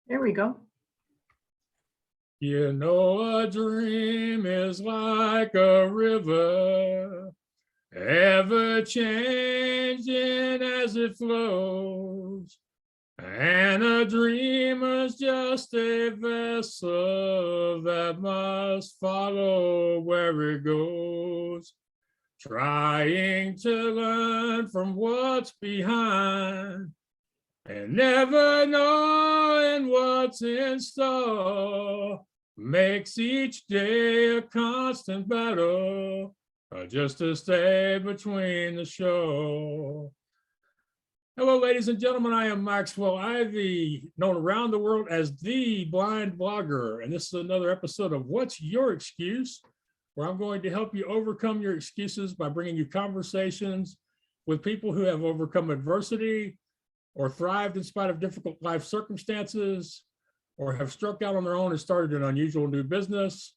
There we go. You know, a dream is like a river, ever changing as it flows. And a dream is just a vessel that must follow where it goes, trying to learn from what's behind and never knowing what's in store. Makes each day a constant battle, just to stay between the shore. Hello, ladies and gentlemen. I am Maxwell Ivy, known around the world as the Blind Blogger, and this is another episode of What's Your Excuse, where I'm going to help you overcome your excuses by bringing you conversations with people who have overcome adversity or thrived in spite of difficult life circumstances, or have struck out on their own and started an unusual new business,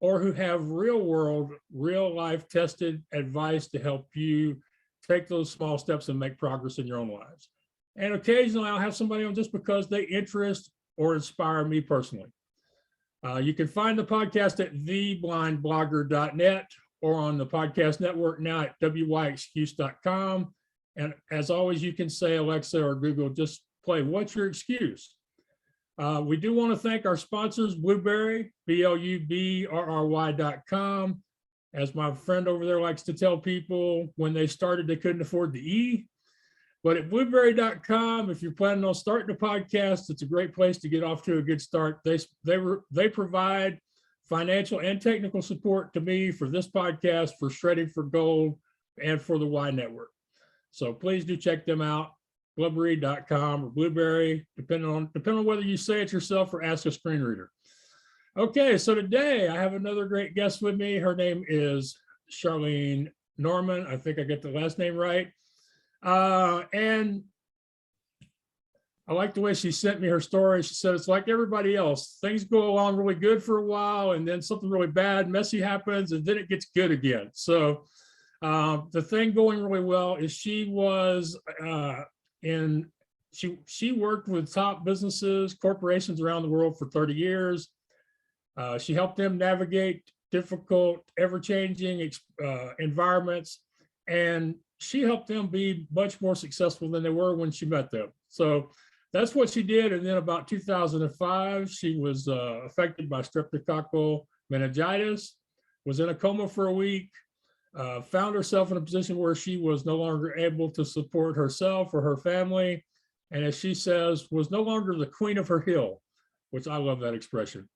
or who have real world, real life tested advice to help you take those small steps and make progress in your own lives. And occasionally I'll have somebody on just because they interest or inspire me personally. You can find the podcast at theblindblogger.net or on the podcast network now at wyexcuse.com. And as always, you can say, Alexa or Google, just play What's Your Excuse? We do want to thank our sponsors, Blueberry, BLUBRRY.com. As my friend over there likes to tell people, when they started, they couldn't afford the E. But at blueberry.com, if you're planning on starting a podcast, it's a great place to get off to a good start. They provide financial and technical support to me for this podcast, for Shredding for Gold, and for the Y Network. So please do check them out, blueberry.com or Blueberry, depending on whether you say it yourself or ask a screen reader. Okay, so today I have another great guest with me. Her name is Charlene Norman. I think I get the last name right. And I like the way she sent me her story. She said, it's like everybody else. Things go along really good for a while, and then something really bad, messy happens, and then it gets good again. So the thing going really well is she was she worked with top businesses, corporations around the world for 30 years. She helped them navigate difficult, ever-changing environments, and she helped them be much more successful than they were when she met them. So that's what she did. And then about 2005, she was affected by streptococcal meningitis, was in a coma for a week, found herself in a position where she was no longer able to support herself or her family. And as she says, was no longer the queen of her hill, which I love that expression.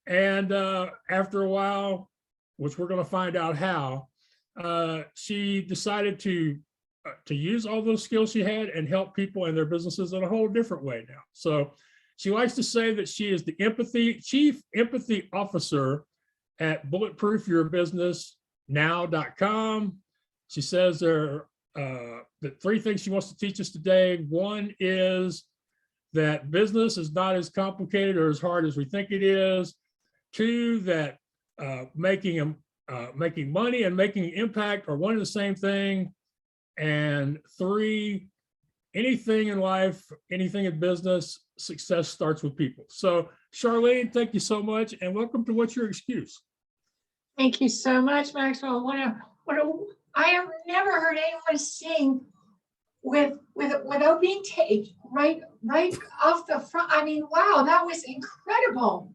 And after a while, which we're going to find out how, she decided to use all those skills she had and help people and their businesses in a whole different way now. So she likes to say that she is the chief empathy officer at bulletproofyourbusinessnow.com. She says there are the three things she wants to teach us today. One is that business is not as complicated or as hard as we think it is. Two, that making money and making impact are one and the same thing. And three, anything in life, anything in business, success starts with people. So Charlene, thank you so much, and welcome to What's Your Excuse? Thank you so much, Maxwell. I have never heard anyone sing without being taped right off the front. I mean, wow, that was incredible.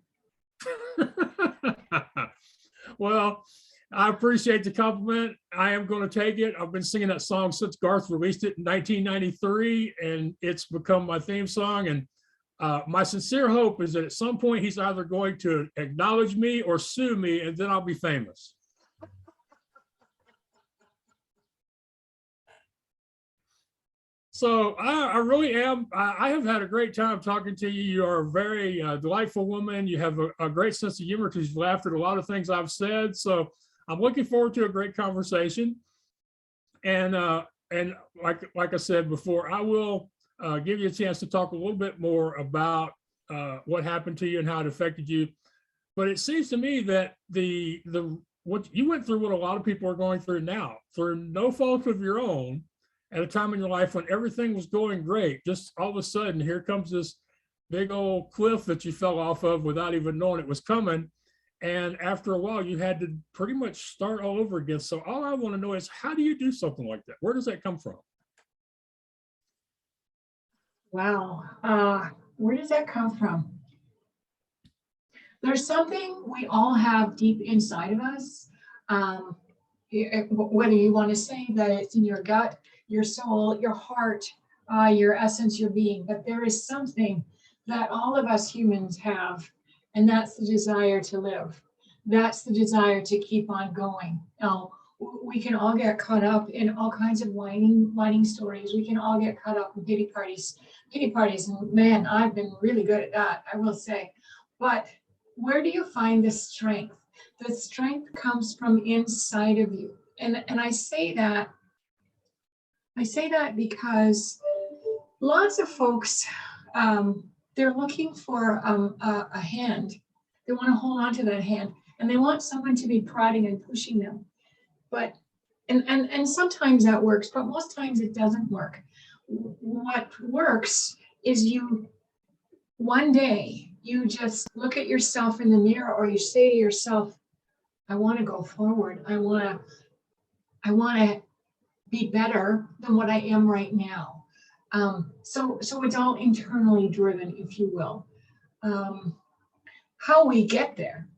Well, I appreciate the compliment. I am going to take it. I've been singing that song since Garth released it in 1993, and it's become my theme song. And my sincere hope is that at some point he's either going to acknowledge me or sue me, and then I'll be famous. So I really am. I have had a great time talking to you. You are a very delightful woman. You have a great sense of humor because you've laughed at a lot of things I've said. So I'm looking forward to a great conversation. And like I said before, I will give you a chance to talk a little bit more about what happened to you and how it affected you. But it seems to me that what you went through, what a lot of people are going through now, through no fault of your own, at a time in your life when everything was going great, just all of a sudden, here comes this big old cliff that you fell off of without even knowing it was coming. And after a while, you had to pretty much start all over again. So all I want to know is, how do you do something like that? Where does that come from? Wow. Where does that come from? There's something we all have deep inside of us. Whether you want to say that it's in your gut, your soul, your heart, your essence, your being, but there is something that all of us humans have, and that's the desire to live. That's the desire to keep on going. Now, we can all get caught up in all kinds of whining stories. We can all get caught up in pity parties, and man, I've been really good at that, I will say. But where do you find the strength? The strength comes from inside of you. And I say that because lots of folks, they're looking for a hand. They want to hold on to that hand, and they want someone to be prodding and pushing them. But and sometimes that works, but most times it doesn't work. What works is one day you just look at yourself in the mirror, or you say to yourself, I want to go forward. I want to be better than what I am right now. So it's all internally driven, if you will. How we get there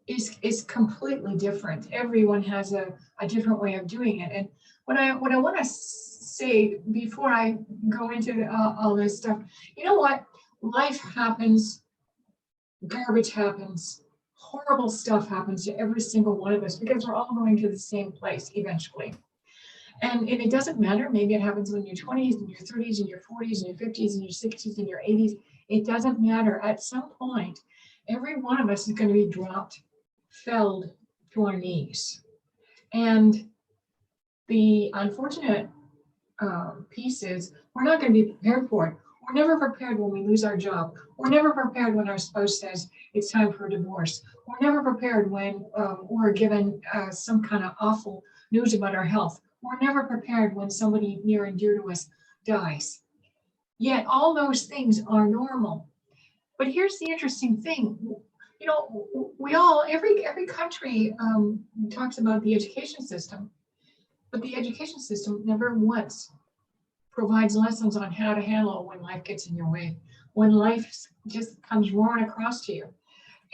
is completely different. Everyone has a different way of doing it. And what I want to say before I go into all this stuff, you know what? Life happens, garbage happens, horrible stuff happens to every single one of us, because we're all going to the same place eventually. And it doesn't matter. Maybe it happens when you're 20s, in your 30s, in your 40s, in your 50s, in your 60s, in your 80s. It doesn't matter. At some point, every one of us is going to be dropped, felled to our knees. And the unfortunate piece is, we're not going to be prepared for it. We're never prepared when we lose our job. We're never prepared when our spouse says it's time for a divorce. We're never prepared when we're given some kind of awful news about our health. We're never prepared when somebody near and dear to us dies. Yet all those things are normal. But here's the interesting thing. You know, every country talks about the education system, but the education system never once provides lessons on how to handle when life gets in your way, when life just comes roaring across to you.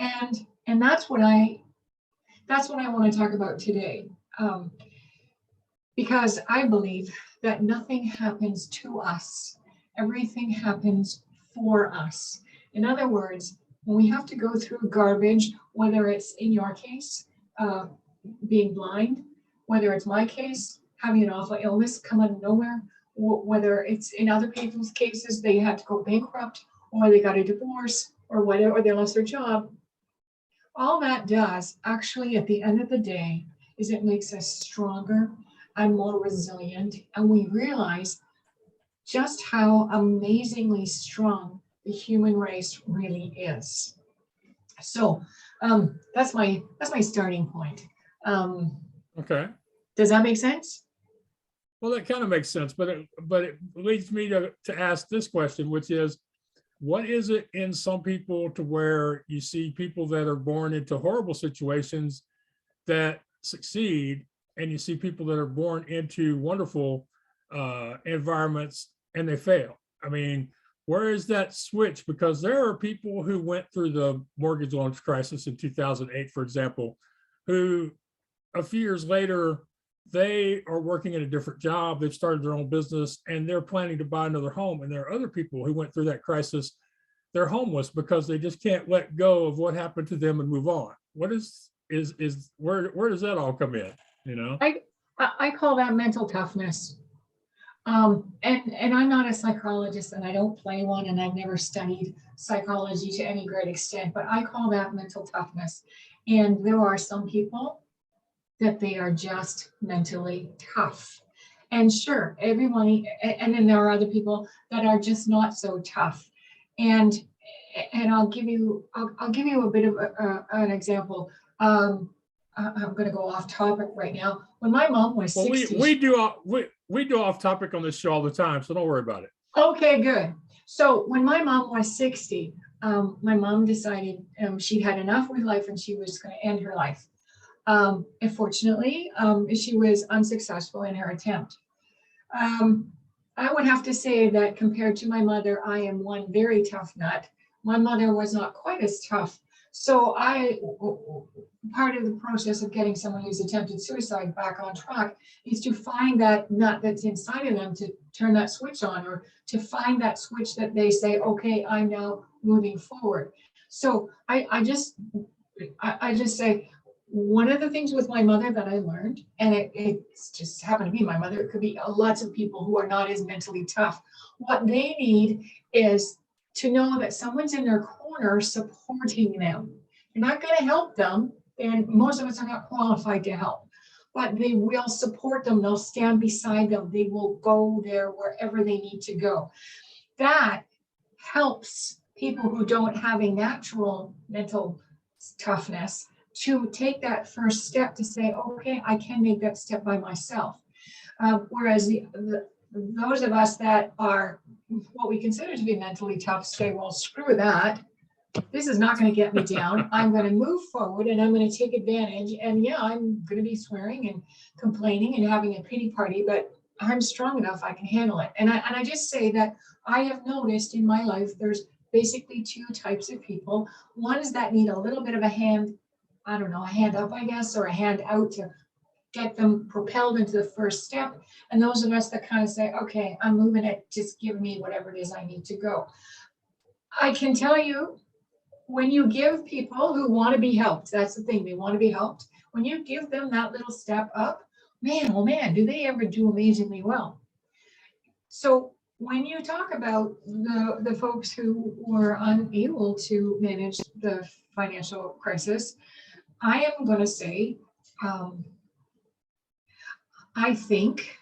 And that's what I want to talk about today. Because I believe that nothing happens to us. Everything happens for us. In other words, when we have to go through garbage, whether it's in your case, being blind, whether it's my case, having an awful illness come out of nowhere, whether it's in other people's cases, they had to go bankrupt, or they got a divorce, or whatever, or they lost their job. All that does, actually, at the end of the day, is it makes us stronger and more resilient, and we realize just how amazingly strong the human race really is. So that's my starting point. Okay. Does that make sense? Well, that kind of makes sense, but it leads me to ask this question, which is, what is it in some people to where you see people that are born into horrible situations that succeed, and you see people that are born into wonderful environments and they fail? I mean, where is that switch? Because there are people who went through the mortgage loan crisis in 2008, for example, who a few years later, they are working at a different job, they've started their own business, and they're planning to buy another home. And there are other people who went through that crisis, they're homeless because they just can't let go of what happened to them and move on. What where does that all come in? You know, I call that mental toughness. And I'm not a psychologist, and I don't play one, and I've never studied psychology to any great extent, but I call that mental toughness. And there are some people that they are just mentally tough. And sure, everybody, and then there are other people that are just not so tough. And I'll give you a bit of an example. I'm going to go off topic right now. When my mom was 60, we do off topic on this show all the time, so don't worry about it. Okay, good. So when my mom was 60, my mom decided she'd had enough with life and she was going to end her life. Unfortunately, she was unsuccessful in her attempt. I would have to say that compared to my mother, I am one very tough nut. My mother was not quite as tough. So part of the process of getting someone who's attempted suicide back on track is to find that nut that's inside of them, to turn that switch on, or to find that switch that they say, okay, I'm now moving forward. So I just say, one of the things with my mother that I learned, and it's just happened to be my mother, it could be lots of people who are not as mentally tough. What they need is to know that someone's in their corner supporting them. You're not going to help them, and most of us are not qualified to help, but they will support them. They'll stand beside them. They will go there wherever they need to go. That helps people who don't have a natural mental toughness to take that first step to say, okay, I can make that step by myself. Whereas those of us that are what we consider to be mentally tough say, well, screw that. This is not going to get me down. I'm going to move forward and I'm going to take advantage. And yeah, I'm going to be swearing and complaining and having a pity party, but I'm strong enough, I can handle it. And I just say that I have noticed in my life, there's basically two types of people. One is that need a little bit of a hand, I don't know, a hand up, I guess, or a hand out to get them propelled into the first step. And those of us that kind of say, okay, I'm moving it, just give me whatever it is I need to go. I can tell you, when you give people who want to be helped, that's the thing, they want to be helped. When you give them that little step up, man, oh man, do they ever do amazingly well. So when you talk about the folks who were unable to manage the financial crisis, I am going to say, I think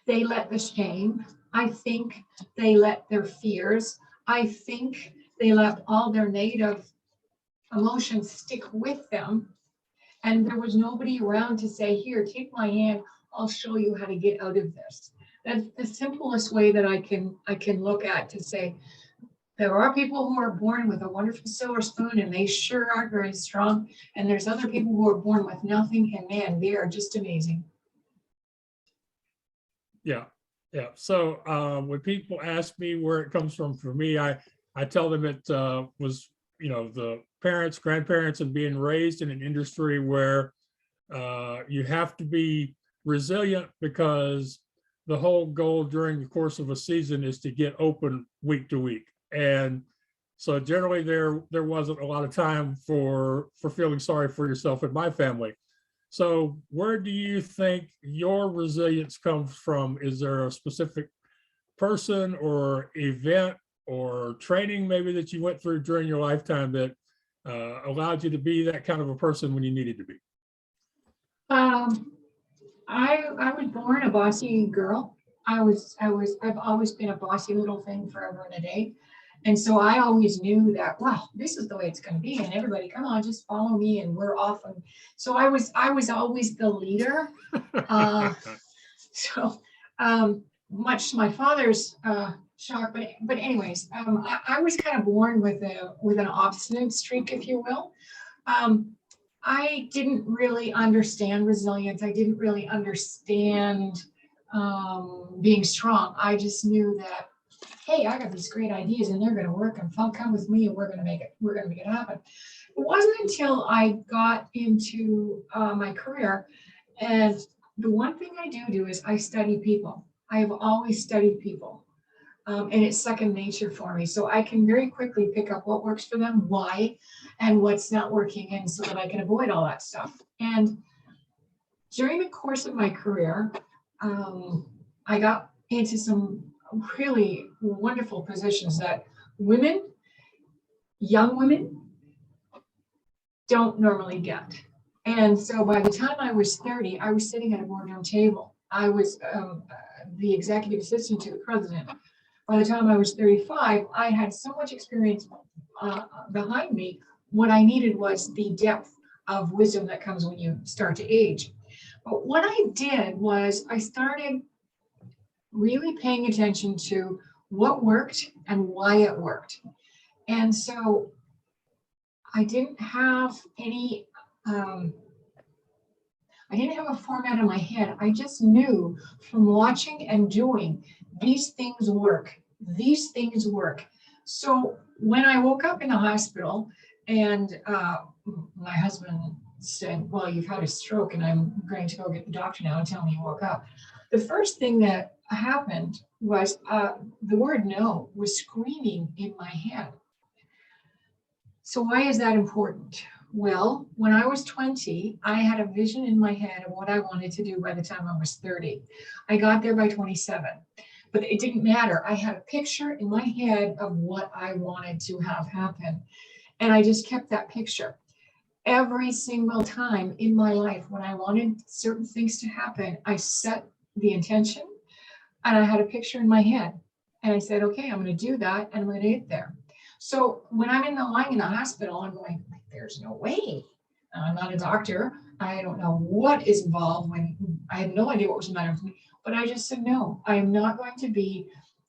they let the shame, I think they let their fears, I think they let all their negative emotions stick with them. And there was nobody around to say, here, take my hand, I'll show you how to get out of this. That's the simplest way that I can look at to say, there are people who are born with a wonderful silver spoon and they sure are very strong. And there's other people who are born with nothing and man, they are just amazing. Yeah. Yeah. So when people ask me where it comes from, for me, I tell them it was, the parents, grandparents, and being raised in an industry where you have to be resilient because the whole goal during the course of a season is to get open week to week. And so generally there wasn't a lot of time for feeling sorry for yourself in my family. So where do you think your resilience comes from? Is there a specific person or event or training maybe that you went through during your lifetime that allowed you to be that kind of a person when you needed to be? I was born a bossy girl. I've always been a bossy little thing forever and a day. And so I always knew that, wow, this is the way it's going to be. And everybody, come on, just follow me and we're off. And so I was always the leader. Much to my father's shock, but anyways, I was kind of born with an obstinate streak, if you will. I didn't really understand resilience. I didn't really understand being strong. I just knew that, hey, I got these great ideas and they're going to work and come with me and we're going to make it happen. It wasn't until I got into my career, and the one thing I do is I study people. I have always studied people, and it's second nature for me. So I can very quickly pick up what works for them, why, and what's not working, and so that I can avoid all that stuff. And during the course of my career, I got into some really wonderful positions that young women, don't normally get. And so by the time I was 30, I was sitting at a boardroom table. I was the executive assistant to the president. By the time I was 35, I had so much experience behind me. What I needed was the depth of wisdom that comes when you start to age. But what I did was I started really paying attention to what worked and why it worked. And so I didn't have any, I didn't have a format in my head. I just knew from watching and doing, these things work. These things work. So when I woke up in the hospital and my husband said, well, you've had a stroke and I'm going to go get the doctor now and tell me you woke up. The first thing that happened was the word no was screaming in my head. So why is that important? Well, when I was 20, I had a vision in my head of what I wanted to do by the time I was 30. I got there by 27, but it didn't matter. I had a picture in my head of what I wanted to have happen. And I just kept that picture. Every single time in my life when I wanted certain things to happen, I set the intention and I had a picture in my head. And I said, okay, I'm going to do that and I'm going to get there. So when I'm lying in the hospital, I'm like, there's no way. I'm not a doctor. I don't know what is involved. When I had no idea what was the matter with me, but I just said, no, I am not going to be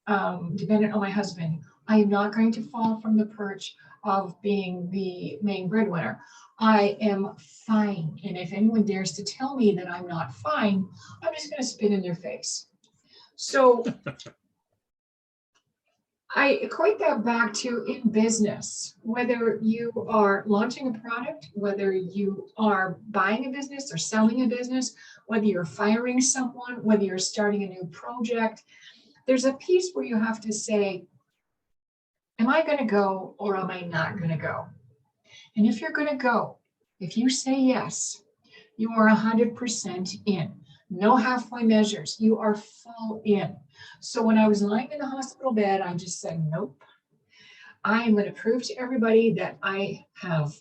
dependent on my husband. I am not going to fall from the perch of being the main breadwinner. I am fine. And if anyone dares to tell me that I'm not fine, I'm just going to spit in their face. So I equate that back to in business, whether you are launching a product, whether you are buying a business or selling a business, whether you're firing someone, whether you're starting a new project, there's a piece where you have to say, am I going to go or am I not going to go? And if you're going to go, if you say yes, you are 100% in. No halfway measures. You are full in. So when I was lying in the hospital bed, I just said, nope. I am going to prove to everybody that I have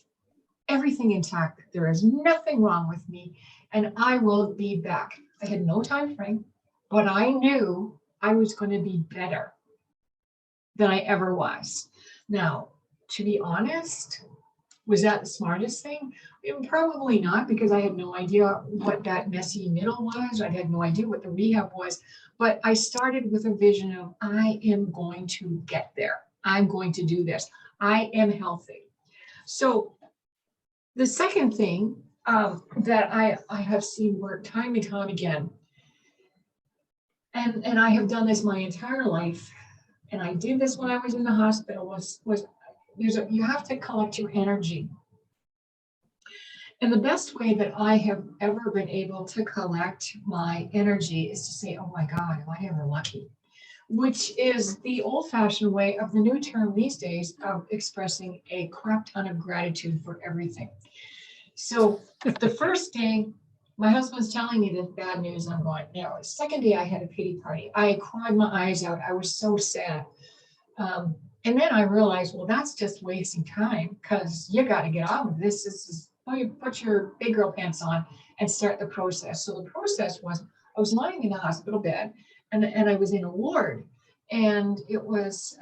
everything intact. There is nothing wrong with me, and I will be back. I had no time frame, but I knew I was going to be better than I ever was. Now, to be honest, was that the smartest thing? Probably not, because I had no idea what that messy middle was. I had no idea what the rehab was. But I started with a vision of, I am going to get there. I'm going to do this. I am healthy. So the second thing that I have seen work time and time again, and I have done this my entire life, and I did this when I was in the hospital, was you have to collect your energy. And the best way that I have ever been able to collect my energy is to say, oh my God, am I ever lucky? Which is the old-fashioned way of the new term these days of expressing a crap ton of gratitude for everything. So the first day, my husband's telling me this bad news, I'm going, no. The second day I had a pity party. I cried my eyes out. I was so sad. And then I realized, well, that's just wasting time, because you got to get on with this. This is, well, you put your big girl pants on and start the process. So the process was, I was lying in a hospital bed and I was in a ward, and it was,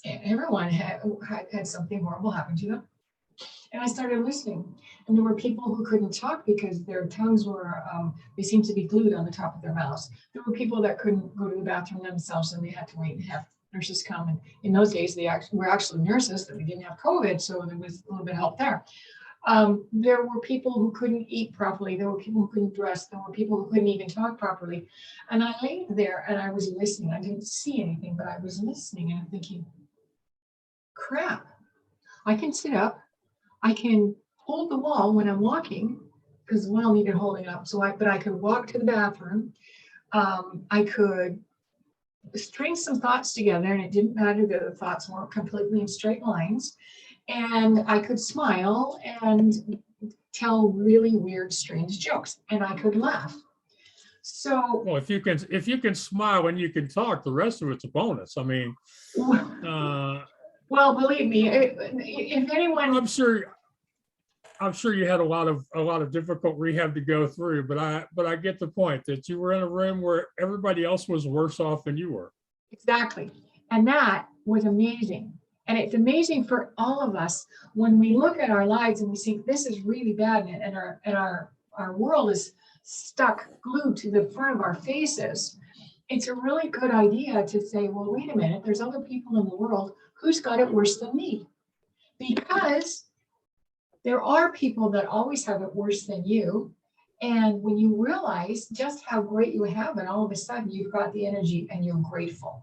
everyone had something horrible happen to them. And I started listening, and there were people who couldn't talk because their tongues were, they seemed to be glued on the top of their mouths. There were people that couldn't go to the bathroom themselves, and they had to wait and have nurses come. And in those days, they were actually nurses, that we didn't have COVID, so there was a little bit of help there. There were people who couldn't eat properly. There were people who couldn't dress. There were people who couldn't even talk properly. And I laid there and I was listening. I didn't see anything, but I was listening and I'm thinking, crap, I can sit up. I can hold the wall when I'm walking, because the wall needed holding up. But I could walk to the bathroom. I could string some thoughts together, and it didn't matter that the thoughts weren't completely in straight lines. And I could smile and tell really weird, strange jokes, and I could laugh. So, well, if you can smile and you can talk, the rest of it's a bonus. I mean, well, believe me, if anyone, I'm sure you had a lot of difficult rehab to go through, but I get the point that you were in a room where everybody else was worse off than you were. Exactly, and that was amazing. And it's amazing for all of us when we look at our lives and we think this is really bad, and our world is stuck, glued to the front of our faces. it's a really good idea to say, well, wait a minute, there's other people in the world who's got it worse than me. Because there are people that always have it worse than you. And when you realize just how great you have it, all of a sudden you've got the energy and you're grateful.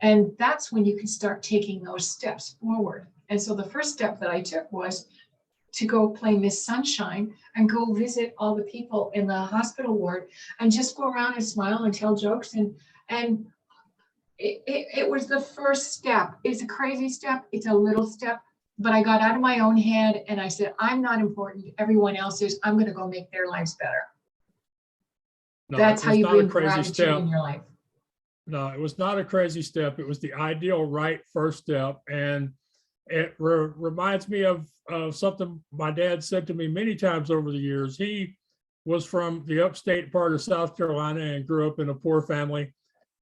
And that's when you can start taking those steps forward. And so the first step that I took was to go play Miss Sunshine and go visit all the people in the hospital ward and just go around and smile and tell jokes. And it was the first step. It's a crazy step. It's a little step. But I got out of my own head and I said, I'm not important. Everyone else is. I'm going to go make their lives better. No, That's how it's you not a bring crazy gratitude step. in your life. No, it was not a crazy step. It was the ideal right first step. And it reminds me of something my dad said to me many times over the years. He was from the upstate part of South Carolina and grew up in a poor family.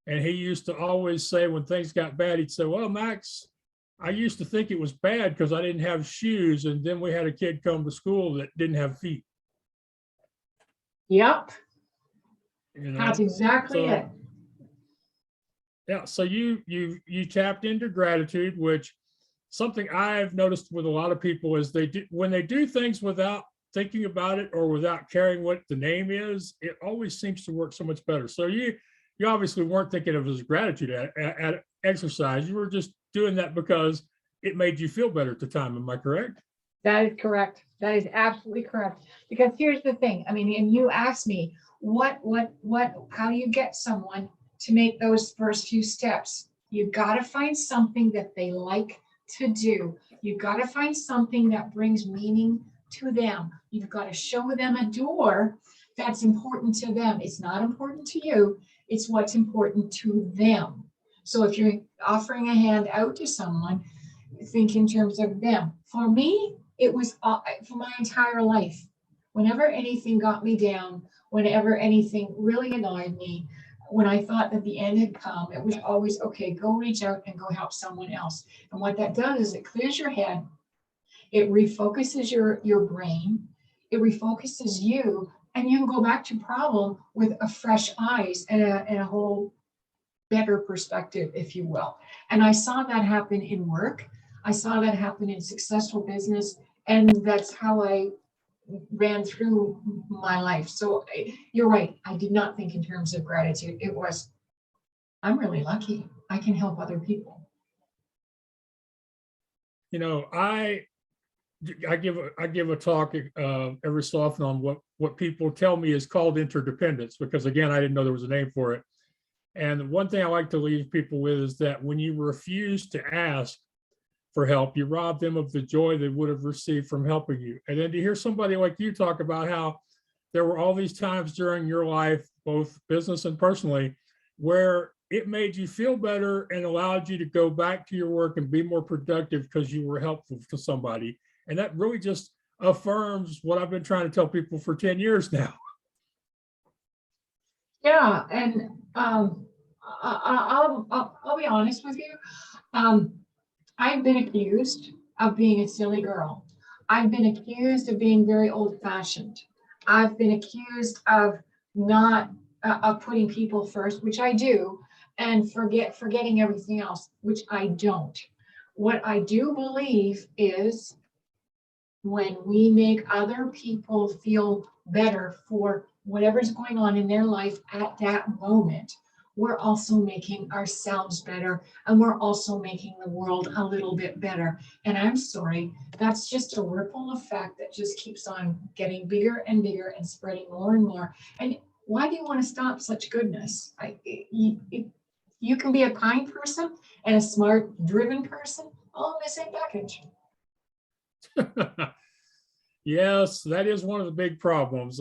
And he used to always say when things got bad, he'd say, well, Max, I used to think it was bad because I didn't have shoes. And then we had a kid come to school that didn't have feet. Yep. You know? That's exactly it. Yeah, so you tapped into gratitude, which something I've noticed with a lot of people is when they do things without thinking about it or without caring what the name is, it always seems to work so much better. So you obviously weren't thinking of it as gratitude at exercise. You were just doing that because it made you feel better at the time. Am I correct? That is correct. That is absolutely correct. Because here's the thing. I mean, and you asked me, how do you get someone to make those first few steps? You've got to find something that they like to do. You've got to find something that brings meaning to them. You've got to show them a door that's important to them. It's not important to you. It's what's important to them. So if you're offering a hand out to someone, think in terms of them. For me, it was for my entire life. Whenever anything got me down, whenever anything really annoyed me, when I thought that the end had come, it was always, okay, go reach out and go help someone else. And what that does is it clears your head. It refocuses your brain. It refocuses you, and you can go back to problem with a fresh eyes and a whole better perspective, if you will. And I saw that happen in work. I saw that happen in successful business. And that's how I ran through my life. So you're right. I did not think in terms of gratitude. It was, I'm really lucky. I can help other people. You know, I give a talk every so often on what people tell me is called interdependence, because again, I didn't know there was a name for it. And one thing I like to leave people with is that when you refuse to ask for help, you rob them of the joy they would have received from helping you. And then to hear somebody like you talk about how there were all these times during your life, both business and personally, where it made you feel better and allowed you to go back to your work and be more productive because you were helpful to somebody. And that really just affirms what I've been trying to tell people for 10 years now. Yeah, and I'll be honest with you. I've been accused of being a silly girl. I've been accused of being very old-fashioned. I've been accused of not of putting people first, which I do, and forgetting everything else, which I don't. What I do believe is when we make other people feel better for whatever's going on in their life at that moment, we're also making ourselves better, and we're also making the world a little bit better. And I'm sorry, that's just a ripple effect that just keeps on getting bigger and bigger and spreading more and more. And why do you want to stop such goodness? You can be a kind person and a smart, driven person all in the same package. Yes, that is one of the big problems.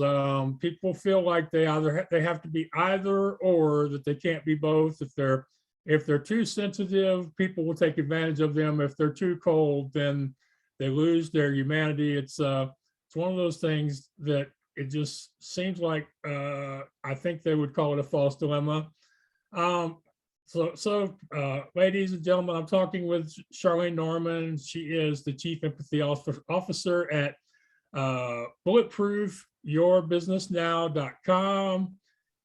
People feel like they have to be either or, that they can't be both. If they're too sensitive, people will take advantage of them. If they're too cold, then they lose their humanity. It's one of those things that it just seems like I think they would call it a false dilemma. So ladies and gentlemen, I'm talking with Charlene Norman. She is the Chief Empathy Officer at bulletproofyourbusinessnow.com.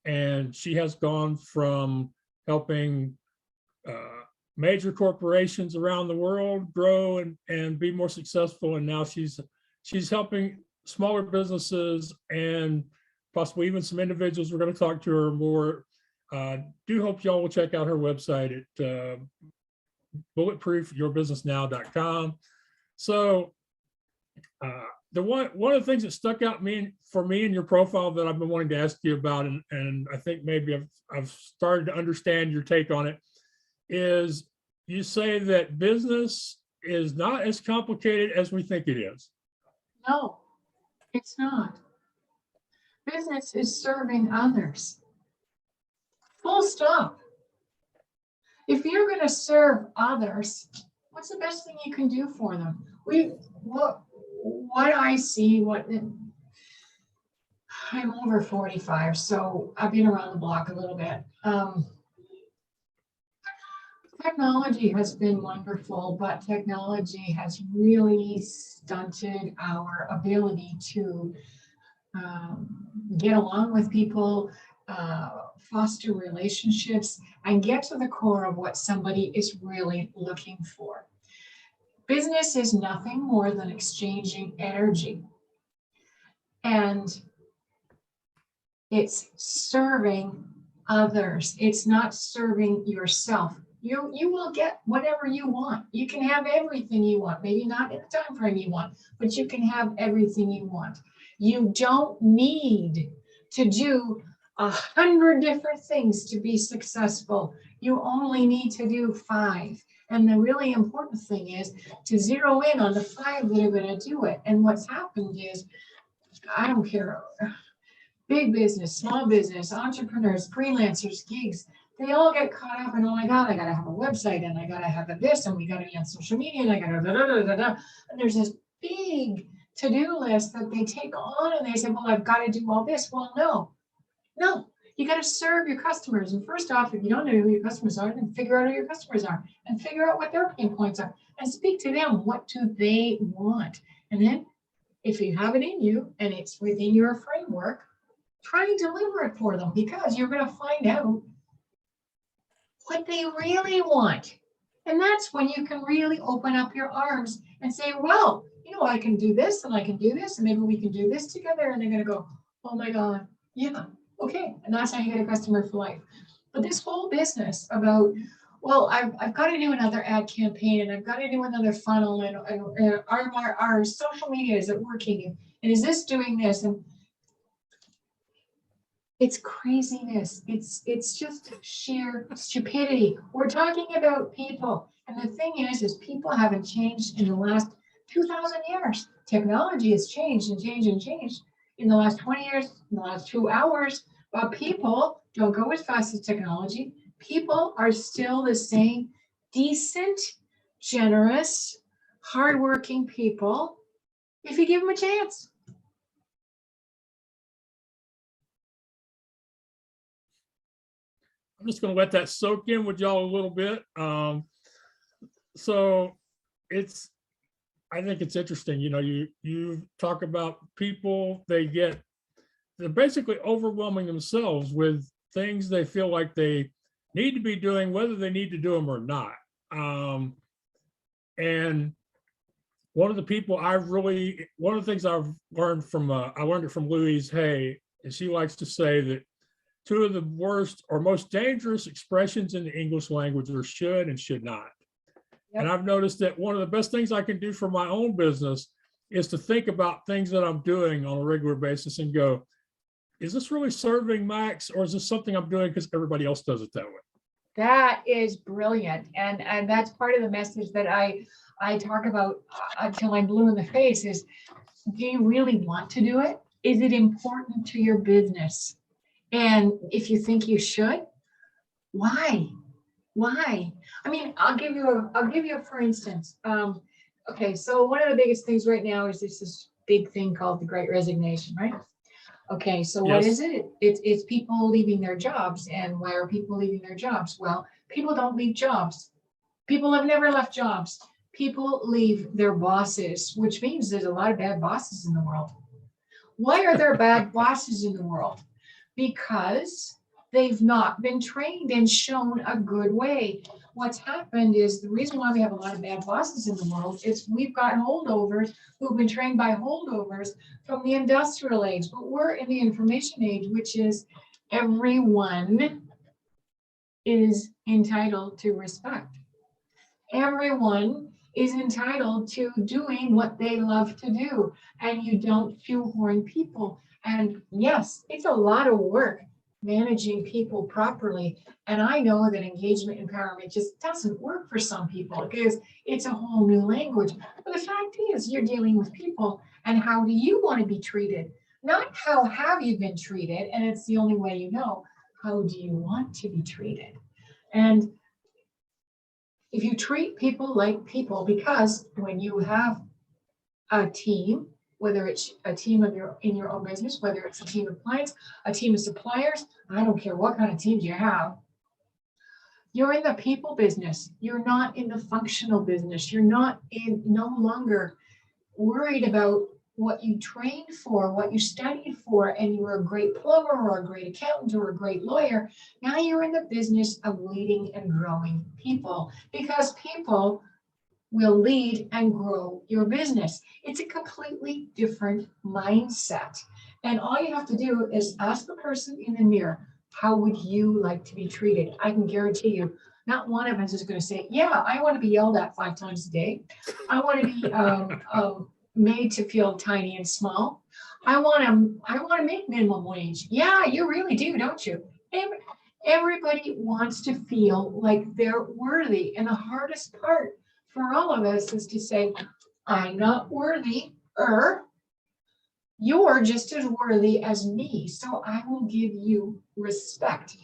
and she has gone from helping major corporations around the world grow and be more successful. And now she's helping smaller businesses and possibly even some individuals. We're going to talk to her more. Do hope y'all will check out her website at bulletproofyourbusinessnow.com. So one of the things that stuck out for me in your profile that I've been wanting to ask you about, and I think maybe I've started to understand your take on it, is you say that business is not as complicated as we think it is. No, it's not. Business is serving others. Full stop. If you're going to serve others, what's the best thing you can do for them? What I see, I'm over 45, so I've been around the block a little bit. Technology has been wonderful, but technology has really stunted our ability to get along with people, foster relationships, and get to the core of what somebody is really looking for. Business is nothing more than exchanging energy. And it's serving others. It's not serving yourself. You will get whatever you want. You can have everything you want, maybe not in the time frame you want, but you can have everything you want. You don't need to do 100 different things to be successful. You only need to do 5. And the really important thing is to zero in on the 5 that are going to do it. And what's happened is, I don't care, big business, small business, entrepreneurs, freelancers, gigs, they all get caught up in, oh my God, I got to have a website, and I got to have this, and we got to be on social media, and I got to da, da, da, da, da. And there's this big to-do list that they take on, and they say, well, I've got to do all this. Well, no, you got to serve your customers. And first off, if you don't know who your customers are, then figure out who your customers are and figure out what their pain points are and speak to them. What do they want? And then if you have it in you and it's within your framework, try and deliver it for them, because you're going to find out what they really want. And that's when you can really open up your arms and say, well, I can do this and I can do this, and maybe we can do this together. And they're going to go, oh my God, yeah, okay. And that's how you get a customer for life. But this whole business about, well, I've got to do another ad campaign, and I've got to do another funnel, and our social media, is it working? And is this doing this? And it's craziness. It's just sheer stupidity. We're talking about people. And the thing is people haven't changed in the last 2,000 years. Technology has changed and changed and changed in the last 20 years, in the last 2 hours. But people don't go as fast as technology. People are still the same decent, generous, hardworking people if you give them a chance. I'm just going to let that soak in with y'all a little bit. So I think it's interesting. You talk about people, they're basically overwhelming themselves with things they feel like they need to be doing, whether they need to do them or not. And one of the things I've learned I learned it from Louise Hay, and she likes to say that 2 of the worst or most dangerous expressions in the English language are should and should not. Yep. And I've noticed that one of the best things I can do for my own business is to think about things that I'm doing on a regular basis and go, is this really serving Max, or is this something I'm doing because everybody else does it that way? That is brilliant. And that's part of the message that I talk about until I'm blue in the face is, do you really want to do it? Is it important to your business? And if you think you should, why? I mean, I'll give you for instance. Okay, so one of the biggest things right now is this big thing called the Great Resignation, right? Okay, so what is it? It's people leaving their jobs. And why are people leaving their jobs? Well, people don't leave jobs. People have never left jobs. People leave their bosses, which means there's a lot of bad bosses in the world. Why are there bad bosses in the world? because they've not been trained and shown a good way. What's happened is the reason why we have a lot of bad bosses in the world is we've got holdovers who've been trained by holdovers from the industrial age, but we're in the information age, which is everyone is entitled to respect. Everyone is entitled to doing what they love to do, and you don't shoehorn people. And yes, it's a lot of work managing people properly. And I know that engagement empowerment just doesn't work for some people because it's a whole new language. But the fact is, you're dealing with people, and how do you want to be treated? Not how have you been treated, and it's the only way you know. How do you want to be treated? And if you treat people like people, because when you have a team, whether it's a team of in your own business, whether it's a team of clients, a team of suppliers, I don't care what kind of teams you have, you're in the people business. You're not in the functional business. You're not no longer worried about what you trained for, what you studied for, and you were a great plumber or a great accountant or a great lawyer. Now you're in the business of leading and growing people, because people will lead and grow your business. It's a completely different mindset. And all you have to do is ask the person in the mirror, how would you like to be treated? I can guarantee you, not one of us is going to say, yeah, I want to be yelled at 5 times a day. I want to be made to feel tiny and small. I want to make minimum wage. Yeah, you really do, don't you? Everybody wants to feel like they're worthy. And the hardest part for all of us is to say, I'm not worthy, you're just as worthy as me, so I will give you respect.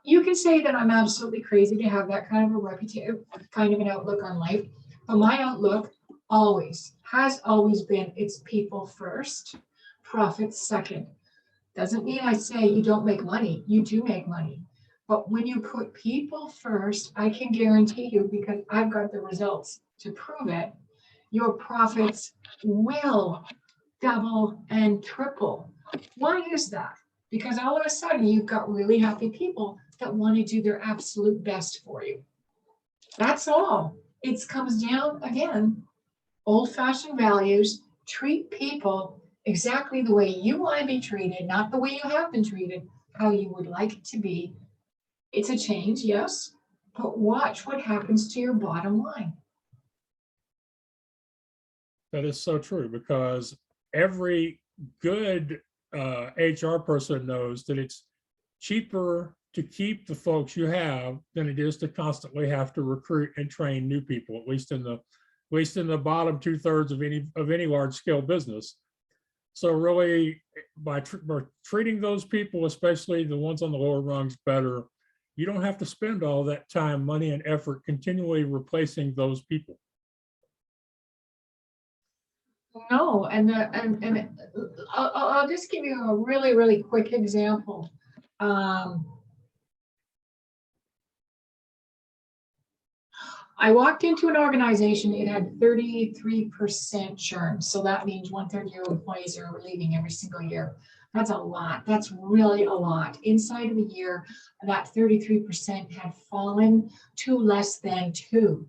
You can say that I'm absolutely crazy to have that kind of a reputation, kind of an outlook on life, but my outlook has always been, it's people first, profits second. Doesn't mean I say you don't make money, you do make money. But when you put people first, I can guarantee you, because I've got the results to prove it, your profits will double and triple. Why is that? Because all of a sudden you've got really happy people that want to do their absolute best for you. That's all. It comes down, again, old-fashioned values. Treat people exactly the way you want to be treated, not the way you have been treated, how you would like it to be. It's a change, yes, but watch what happens to your bottom line. That is so true, because every good HR person knows that it's cheaper to keep the folks you have than it is to constantly have to recruit and train new people, at least in the bottom 2/3 of any large scale business. So really, by treating those people, especially the ones on the lower rungs, better, you don't have to spend all that time, money, and effort continually replacing those people. No, and I'll just give you a really, really quick example. I walked into an organization, it had 33% churn. So that means 1/3 of your employees are leaving every single year. That's a lot. That's really a lot. Inside of a year, that 33% had fallen to less than 2.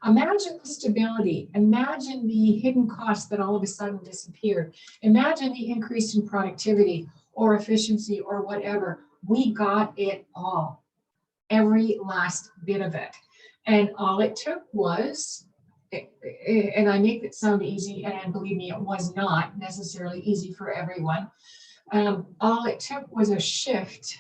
Imagine the stability. Imagine the hidden costs that all of a sudden disappeared. Imagine the increase in productivity or efficiency or whatever. We got it all, every last bit of it. And all it took was, and I make it sound easy, and believe me, it was not necessarily easy for everyone. All it took was a shift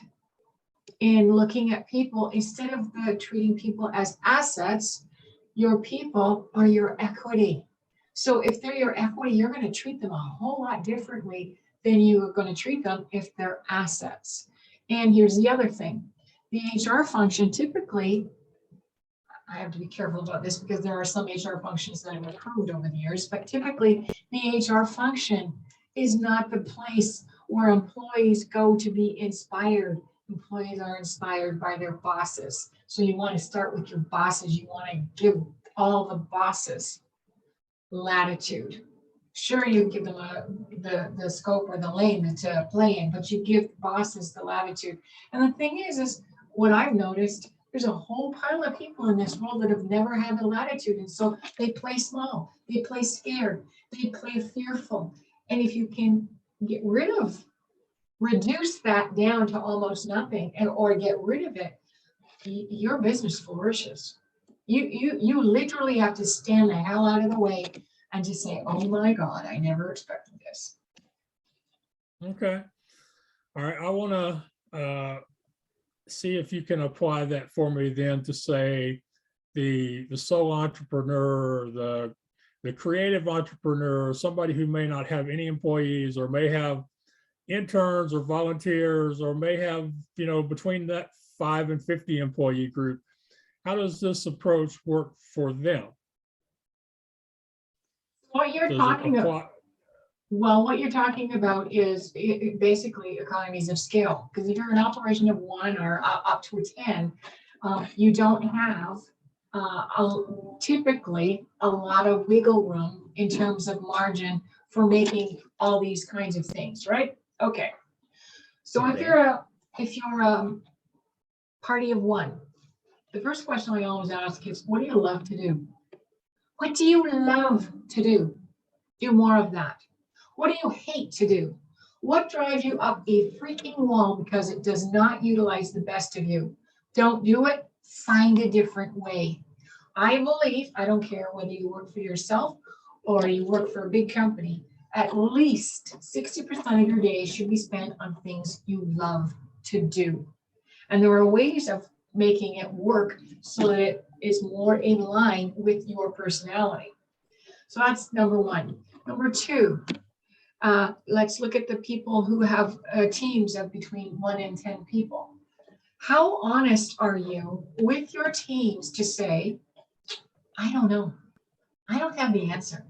in looking at people. Instead of treating people as assets, your people are your equity. So if they're your equity, you're going to treat them a whole lot differently than you are going to treat them if they're assets. And here's the other thing. The HR function typically, I have to be careful about this because there are some HR functions that have improved over the years, but typically the HR function is not the place where employees go to be inspired. Employees are inspired by their bosses. So you want to start with your bosses. You want to give all the bosses latitude. Sure, you give them the scope or the lane to play in, but you give bosses the latitude. And the thing is what I've noticed, there's a whole pile of people in this world that have never had the latitude. And so they play small, they play scared, they play fearful. And if you can get rid of, reduce that down to almost nothing and or get rid of it, your business flourishes. You literally have to stand the hell out of the way and just say, oh my God, I never expected this. Okay. All right. I want to see if you can apply that for me then to say the sole entrepreneur, the creative entrepreneur, somebody who may not have any employees or may have interns or volunteers or may have, between that 5 and 50 employee group. How does this approach work for them? What you're talking about, well, what you're talking about is basically economies of scale. Because if you're an operation of 1 or up to 10, you don't have typically a lot of wiggle room in terms of margin for making all these kinds of things, right? Okay. So if you're a party of 1, the first question I always ask is, what do you love to do? What do you love to do? Do more of that. What do you hate to do? What drives you up a freaking wall because it does not utilize the best of you? Don't do it. Find a different way. I believe, I don't care whether you work for yourself or you work for a big company, at least 60% of your day should be spent on things you love to do. And there are ways of making it work so that it is more in line with your personality. So that's number 1. Number 2, let's look at the people who have teams of between 1 and 10 people. How honest are you with your teams to say, I don't know, I don't have the answer.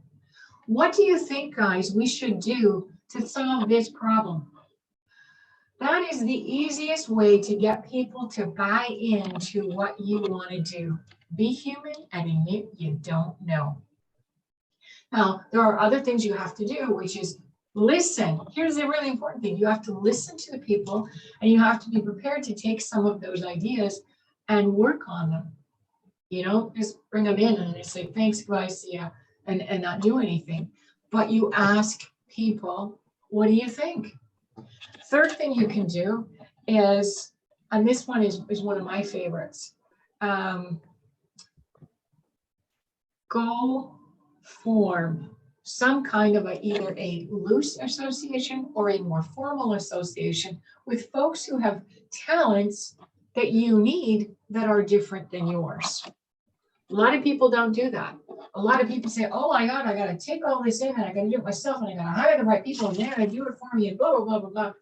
What do you think, guys, we should do to solve this problem? That is the easiest way to get people to buy into what you want to do. Be human and admit you don't know. Now, there are other things you have to do, which is listen. Here's the really important thing. You have to listen to the people and you have to be prepared to take some of those ideas and work on them. Just bring them in and say, thanks, guys, yeah, and not do anything. But you ask people, what do you think? Third thing you can do is, and this one is one of my favorites, go form some kind of either a loose association or a more formal association with folks who have talents that you need that are different than yours. A lot of people don't do that. A lot of people say, oh my God, I got to take all this in and I got to do it myself and I got to hire the right people and they're going to do it for me and blah, blah, blah, blah, blah.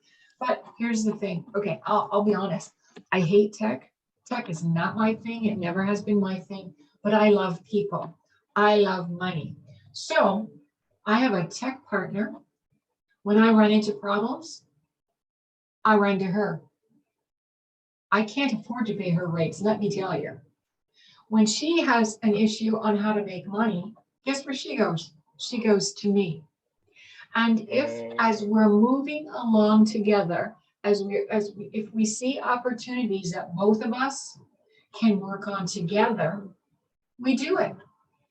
But here's the thing. Okay, I'll be honest. I hate tech. Tech is not my thing. It never has been my thing, but I love people. I love money. So I have a tech partner. When I run into problems, I run to her. I can't afford to pay her rates, let me tell you. When she has an issue on how to make money, guess where she goes? She goes to me. And if, as we're moving along together, if we see opportunities that both of us can work on together, we do it.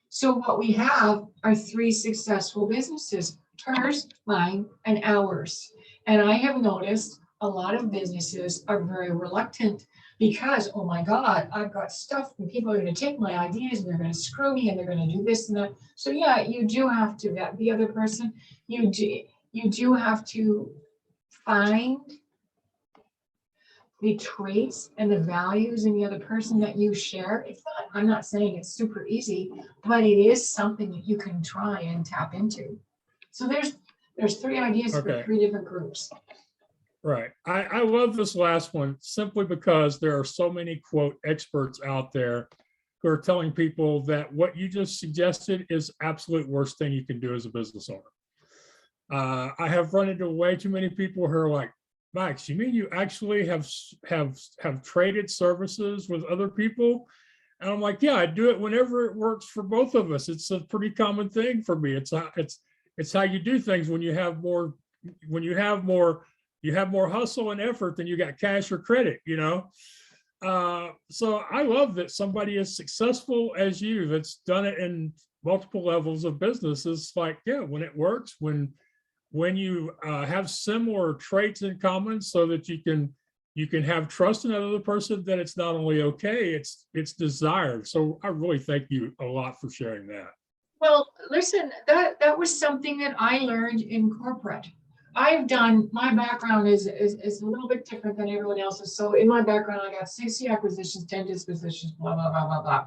So what we have are 3 successful businesses, hers, mine, and ours. And I have noticed a lot of businesses are very reluctant because, oh my God, I've got stuff and people are going to take my ideas and they're going to screw me and they're going to do this and that. So yeah, you do have to vet the other person. You do have to find the traits and the values in the other person that you share. It's not, I'm not saying it's super easy, but it is something that you can try and tap into. So there's 3 ideas for 3 different groups. Right. I love this last one simply because there are so many, quote, experts out there who are telling people that what you just suggested is absolute worst thing you can do as a business owner. I have run into way too many people who are like, Max, you mean you actually have traded services with other people? And I'm like, yeah, I do it whenever it works for both of us. It's a pretty common thing for me. it's how you do things when you have more, you have more hustle and effort than you got cash or credit, you know? So I love that somebody as successful as you that's done it in multiple levels of business. Is like, yeah, when it works, when you have similar traits in common so that you can have trust in another person, that it's not only okay, it's desired. So I really thank you a lot for sharing that. Well, listen, that was something that I learned in corporate. My background is a little bit different than everyone else's. So in my background, I got 60 acquisitions, 10 dispositions, blah, blah, blah, blah, blah.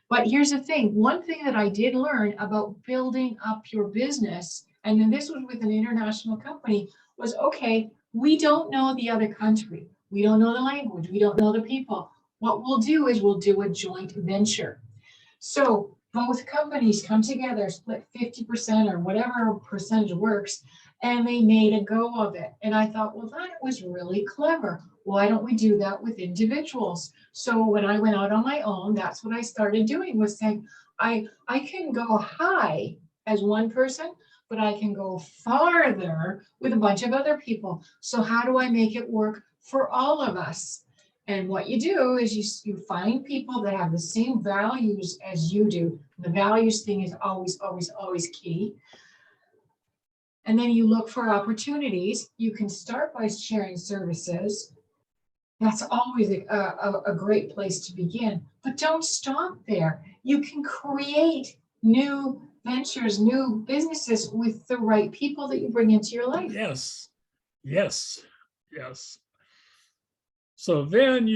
But here's the thing. One thing that I did learn about building up your business, and then this was with an international company, was, okay, we don't know the other country. We don't know the language. We don't know the people. What we'll do is we'll do a joint venture. So both companies come together, split 50% or whatever percentage works, and they made a go of it. And I thought, well, that was really clever. Why don't we do that with individuals? So when I went out on my own, that's what I started doing, was saying, I can go high as one person, but I can go farther with a bunch of other people. So how do I make it work for all of us? And what you do is you find people that have the same values as you do. The values thing is always, always, always key. And then you look for opportunities. You can start by sharing services. That's always a great place to begin. But don't stop there. You can create new ventures, new businesses with the right people that you bring into your life. Yes, yes, yes. So then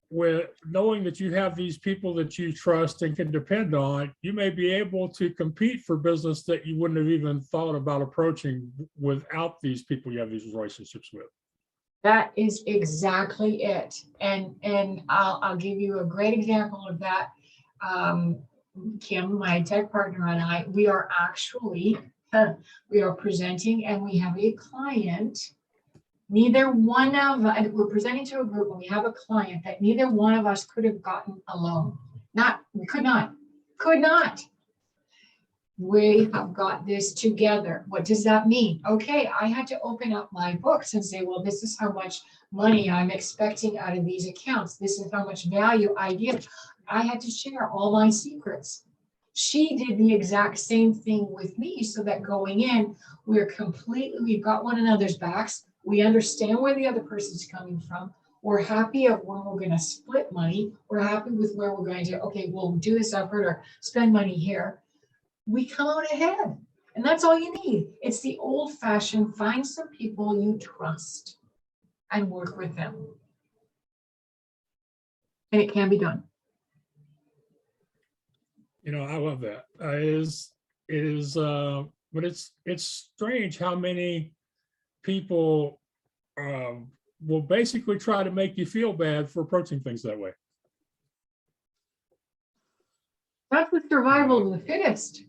with knowing that you have these people that you trust and can depend on, you may be able to compete for business that you wouldn't have even thought about approaching without these people you have these relationships with. That is exactly it. And I'll give you a great example of that. Kim, my tech partner, and I, we are presenting, and we have a client. Neither one of us, we're presenting to a group, and we have a client that neither one of us could have gotten alone. We could not. We have got this together. What does that mean? Okay, I had to open up my books and say, well, this is how much money I'm expecting out of these accounts. This is how much value I give. I had to share all my secrets. She did the exact same thing with me, so that going in, we've got one another's backs. We understand where the other person's coming from. We're happy of when we're going to split money. We're happy with where we're going to, okay, we'll do this effort or spend money here. We come out ahead. And that's all you need. It's the old-fashioned, find some people you trust and work with them. And it can be done. You know, I love that. But it's strange how many people will basically try to make you feel bad for approaching things that way. That's the survival of the fittest.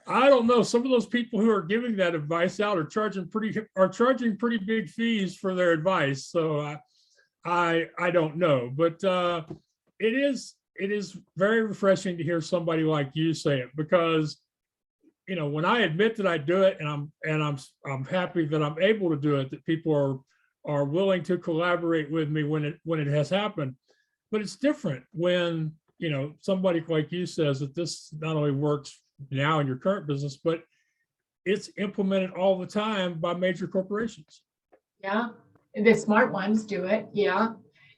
I don't know. Some of those people who are giving that advice out are charging pretty big fees for their advice. So I don't know, but it is very refreshing to hear somebody like you say it, because you know, when I admit that I do it, and I'm happy that I'm able to do it, that people are willing to collaborate with me when it has happened. But it's different when, you know, somebody like you says that this not only works now in your current business, but it's implemented all the time by major corporations. Yeah, the smart ones do it. Yeah,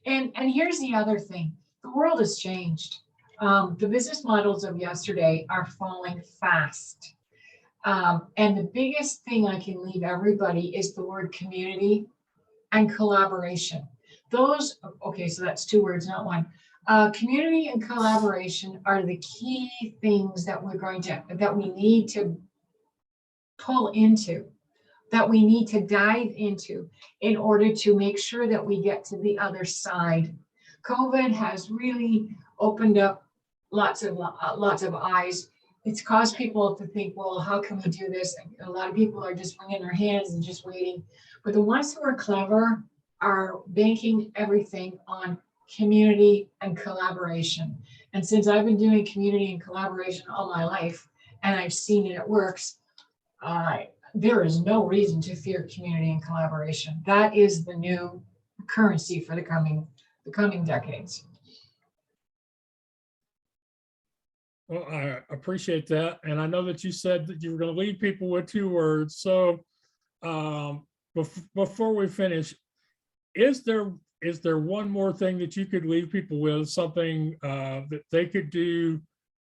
and here's the other thing: the world has changed. The business models of yesterday are falling fast. And the biggest thing I can leave everybody is the word community and collaboration. Those, okay, so that's two words, not one. Community and collaboration are the key things that we need to pull into, that we need to dive into in order to make sure that we get to the other side. COVID has really opened up lots of eyes. It's caused people to think, well, how can we do this? A lot of people are just wringing their hands and just waiting. But the ones who are clever are banking everything on community and collaboration. And since I've been doing community and collaboration all my life, and I've seen it works, there is no reason to fear community and collaboration. That is the new currency for the coming decades. Well, I appreciate that. And I know that you said that you were going to leave people with 2 words. So before we finish, is there one more thing that you could leave people with, something that they could do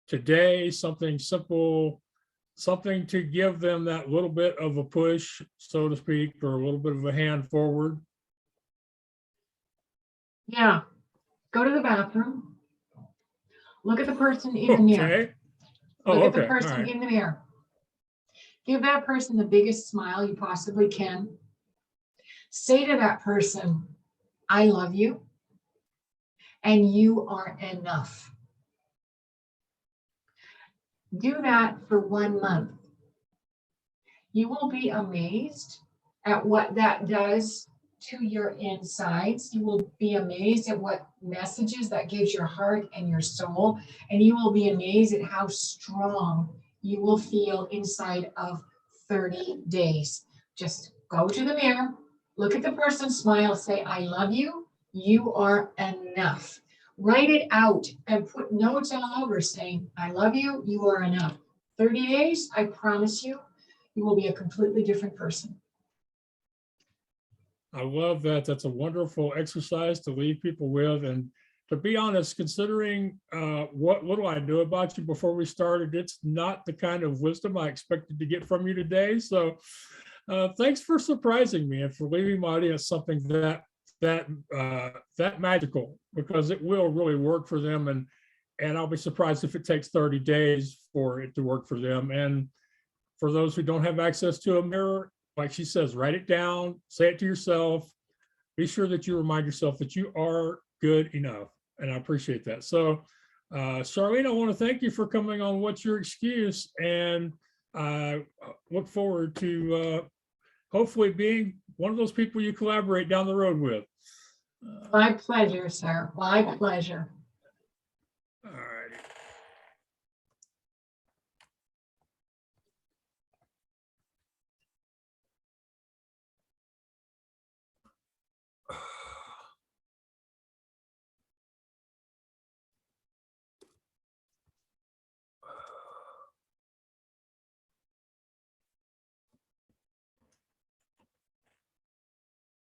today, something simple, something to give them that little bit of a push, so to speak, or a little bit of a hand forward? Yeah, go to the bathroom. Look at the person in the mirror. Okay. Look Oh, at the okay. All person right. in the mirror. Give that person the biggest smile you possibly can. Say to that person, I love you, and you are enough. Do that for 1 month. You will be amazed at what that does to your insides. You will be amazed at what messages that gives your heart and your soul. And you will be amazed at how strong you will feel inside of 30 days. Just go to the mirror, look at the person, smile, say, I love you. You are enough. Write it out and put notes all over saying, I love you. You are enough. 30 days, I promise you, you will be a completely different person. I love that. That's a wonderful exercise to leave people with. And to be honest, considering what little I knew about you before we started, it's not the kind of wisdom I expected to get from you today. So thanks for surprising me and for leaving my audience something that magical, because it will really work for them. And I'll be surprised if it takes 30 days for it to work for them. And for those who don't have access to a mirror, like she says, write it down, say it to yourself. Be sure that you remind yourself that you are good enough. And I appreciate that. So, Charlene, I want to thank you for coming on What's Your Excuse? And I look forward to hopefully being one of those people you collaborate down the road with. My pleasure, sir. My pleasure. All right.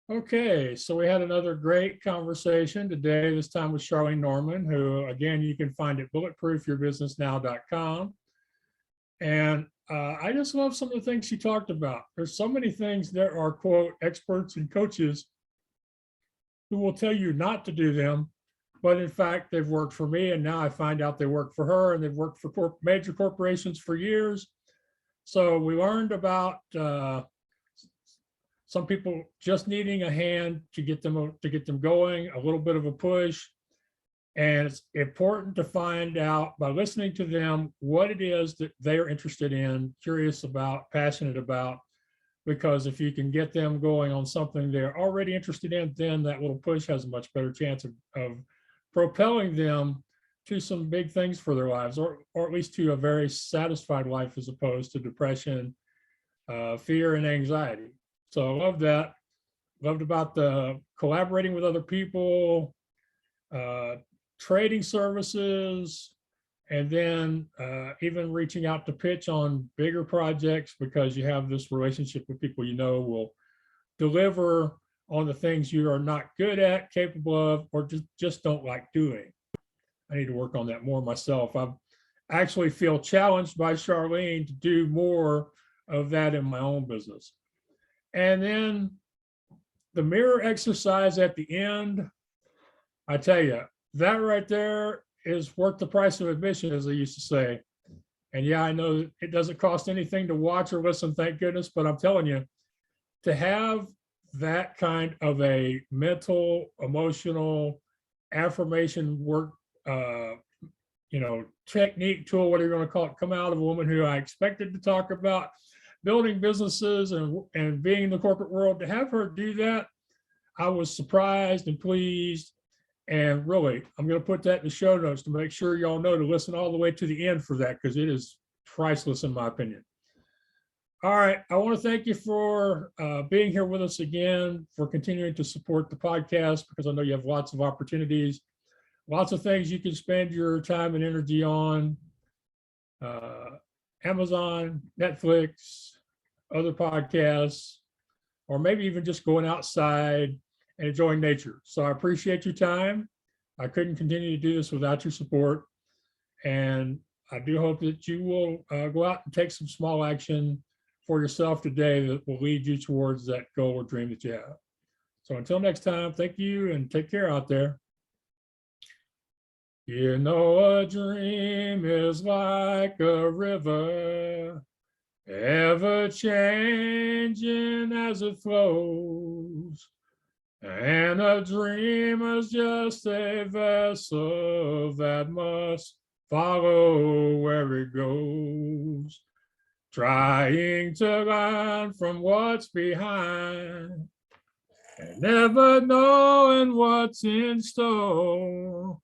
Okay, so we had another great conversation today, this time with Charlene Norman, who, again, you can find at bulletproofyourbusinessnow.com. And I just love some of the things she talked about. There's so many things that are, quote, experts and coaches who will tell you not to do them, but in fact, they've worked for me. And now I find out they work for her, and they've worked for major corporations for years. So we learned about some people just needing a hand to get them going, a little bit of a push. And it's important to find out by listening to them what it is that they're interested in, curious about, passionate about, because if you can get them going on something they're already interested in, then that little push has a much better chance of propelling them to some big things for their lives, or at least to a very satisfied life, as opposed to depression, fear, and anxiety. So I love that. Loved about the collaborating with other people, trading services, and then even reaching out to pitch on bigger projects, because you have this relationship with people you know will deliver on the things you are not good at, capable of, or just don't like doing. I need to work on that more myself. I actually feel challenged by Charlene to do more of that in my own business. And then the mirror exercise at the end, I tell you, that right there is worth the price of admission, as they used to say. And yeah, I know it doesn't cost anything to watch or listen, thank goodness, but I'm telling you, to have that kind of a mental, emotional affirmation work, technique, tool, whatever you want to call it, come out of a woman who I expected to talk about building businesses and being in the corporate world. To have her do that, I was surprised and pleased. And really, I'm going to put that in the show notes to make sure y'all know to listen all the way to the end for that, because it is priceless in my opinion. All right. I want to thank you for being here with us again, for continuing to support the podcast, because I know you have lots of opportunities, lots of things you can spend your time and energy on. Amazon, Netflix, other podcasts, or maybe even just going outside and enjoying nature. So I appreciate your time. I couldn't continue to do this without your support. And I do hope that you will go out and take some small action for yourself today that will lead you towards that goal or dream that you have. So until next time, thank you and take care out there. You know, a dream is like a river, ever changing as it flows. And a dream is just a vessel that must follow where it goes, trying to learn from what's behind and never knowing what's in store.